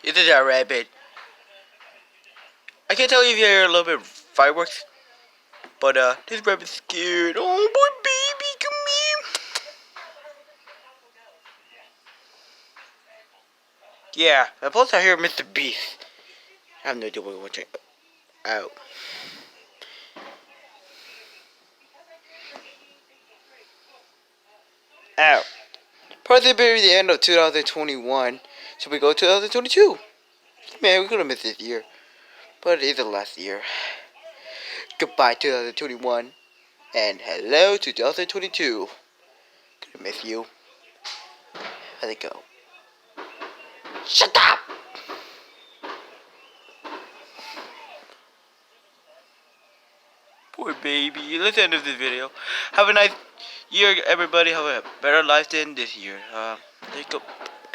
This is a rabbit. I can't tell you if you hear a little bit of fireworks, but this rabbit's scared. Oh boy, baby, come here. Yeah, and plus I hear Mr. Beast. I have no idea what we're watching. Ow. Ow. Probably the end of 2021. So we go 2022. Man, we're gonna miss this year. But it is the last year. Goodbye 2021. And hello 2022. Gonna miss you. How'd it go? Shut up! Poor baby. Let's end this video. Have a nice year, everybody. Have a better life than this year. There you go.